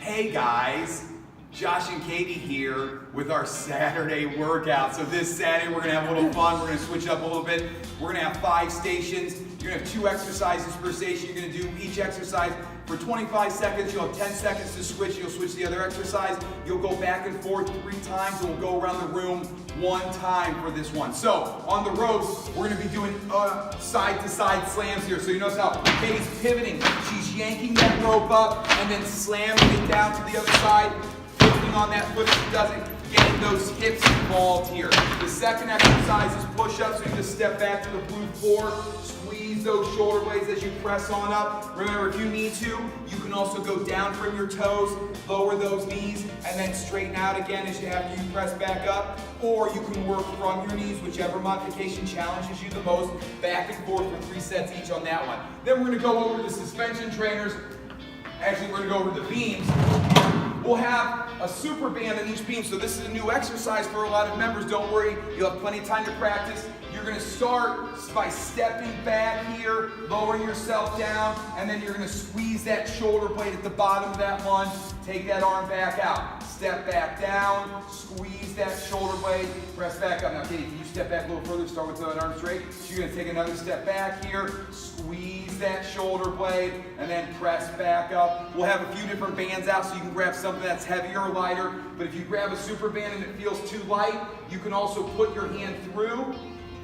Hey guys, Josh and Katie here with our Saturday workout. So this Saturday we're gonna have a little fun. We're gonna switch up a little bit. We're gonna have 5 stations. You're gonna have 2 exercises per station. You're gonna do each exercise for 25 seconds. You'll have 10 seconds to switch. You'll switch the other exercise. You'll go back and forth 3 times, and we'll go around the room 1 time for this one. So on the ropes, we're gonna be doing side-to-side slams here. So you notice how Katie's pivoting. She's yanking that rope up and then slamming it down to the other side, flipping on that foot if she doesn't, getting those hips involved here. The second exercise is push-ups. So you just step back to the blue floor, squeeze those shoulder blades as you press on up. Remember, if you need to, you can also go down from your toes, lower those knees, and then straighten out again as you after you press back up. Or you can work from your knees, whichever modification challenges you the most, back and forth for 3 sets each on that one. Then we're gonna go over the suspension trainers. Actually, we're gonna go over the beams. We'll have a super band on each beam, so this is a new exercise for a lot of members. Don't worry, you'll have plenty of time to practice. You're gonna start by stepping back here, lowering yourself down, and then you're gonna squeeze that shoulder blade at the bottom of that lunge. Take that arm back out. Step back down, squeeze that shoulder blade, press back up. Now, Katie, can you step back a little further? Start with the arm straight. So you're gonna take another step back here, squeeze that shoulder blade, and then press back up. We'll have a few different bands out so you can grab something that's heavier or lighter. But if you grab a super band and it feels too light, you can also put your hand through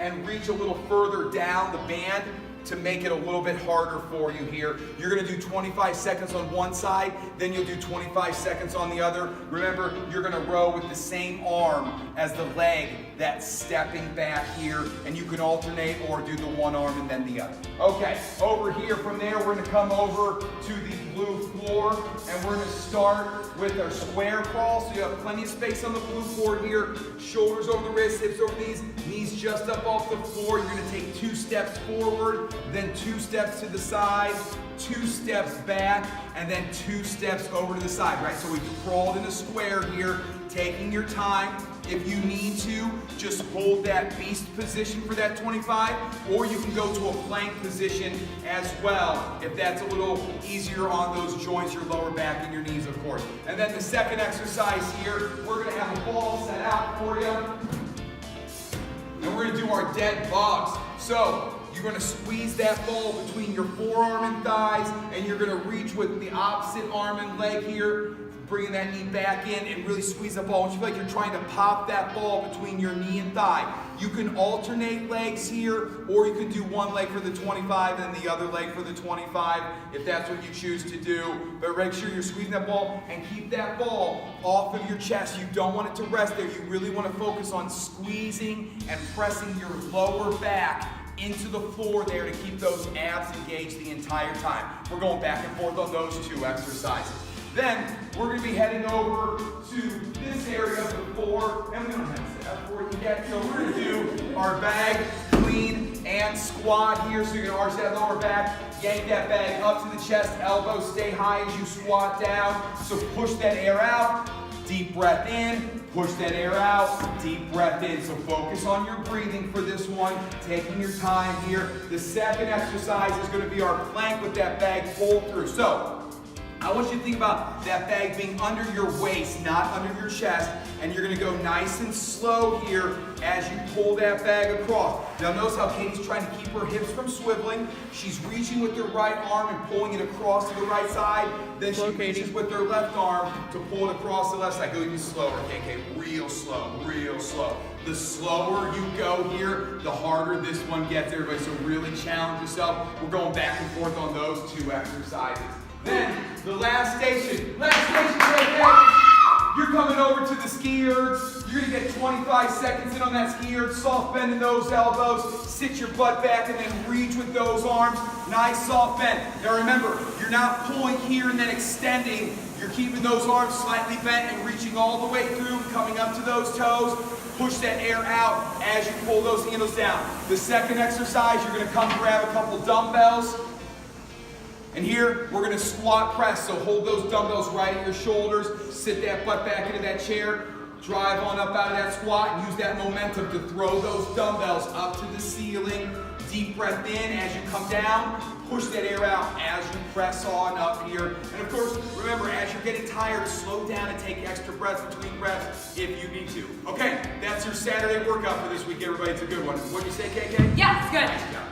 and reach a little further down the band to make it a little bit harder for you here. You're gonna do 25 seconds on one side, then you'll do 25 seconds on the other. Remember, you're gonna row with the same arm as the leg that's stepping back here, and you can alternate or do the one arm and then the other. Okay, over here from there, we're gonna come over to the blue floor, and we're gonna start with our square crawl. So you have plenty of space on the blue floor here. Shoulders over the wrists, hips over the knees just up off the floor. You're gonna take 2 steps forward, then 2 steps to the side, 2 steps back, and then 2 steps over to the side, right? So we've crawled in a square here, taking your time. If you need to, just hold that beast position for that 25, or you can go to a plank position as well, if that's a little easier on those joints, your lower back and your knees, of course. And then the second exercise here, we're gonna have a ball set out for you, and we're gonna do our dead bugs. So, you're gonna squeeze that ball between your forearm and thighs, and you're gonna reach with the opposite arm and leg here, bringing that knee back in and really squeeze the ball. You feel like you're trying to pop that ball between your knee and thigh. You can alternate legs here, or you can do one leg for the 25 and the other leg for the 25, if that's what you choose to do. But make sure you're squeezing that ball and keep that ball off of your chest. You don't want it to rest there. You really want to focus on squeezing and pressing your lower back into the floor there to keep those abs engaged the entire time. We're going back and forth on those 2 exercises. Then we're going to be heading over to this area of the floor, and we don't have to set up for it yet. So we're going to do our bag, clean, and squat here. So you're going to arch that lower back, yank that bag up to the chest, elbows stay high as you squat down. So push that air out, deep breath in, push that air out, deep breath in. So focus on your breathing for this one, taking your time here. The second exercise is going to be our plank with that bag pulled through. So I want you to think about that bag being under your waist, not under your chest, and you're gonna go nice and slow here as you pull that bag across. Now notice how Katie's trying to keep her hips from swiveling. She's reaching with her right arm and pulling it across to the right side. Then she reaches with her left arm to pull it across the left side. Go even slower, okay, real slow, real slow. The slower you go here, the harder this one gets, everybody. So really challenge yourself. We're going back and forth on those 2 exercises. Then, the last station right there. You're coming over to the ski ergs. You're gonna get 25 seconds in on that ski erg, soft bend in those elbows, sit your butt back and then reach with those arms. Nice soft bend. Now remember, you're not pulling here and then extending. You're keeping those arms slightly bent and reaching all the way through, coming up to those toes. Push that air out as you pull those handles down. The second exercise, you're gonna come grab a couple dumbbells. And here, we're gonna squat press, so hold those dumbbells right at your shoulders, sit that butt back into that chair, drive on up out of that squat, and use that momentum to throw those dumbbells up to the ceiling. Deep breath in as you come down, push that air out as you press on up here. And of course, remember, as you're you're getting tired, slow down and take extra breaths between reps if you need to. Okay, that's your Saturday workout for this week, everybody. It's a good one. What do you say, KK? Yeah, it's good. Nice job.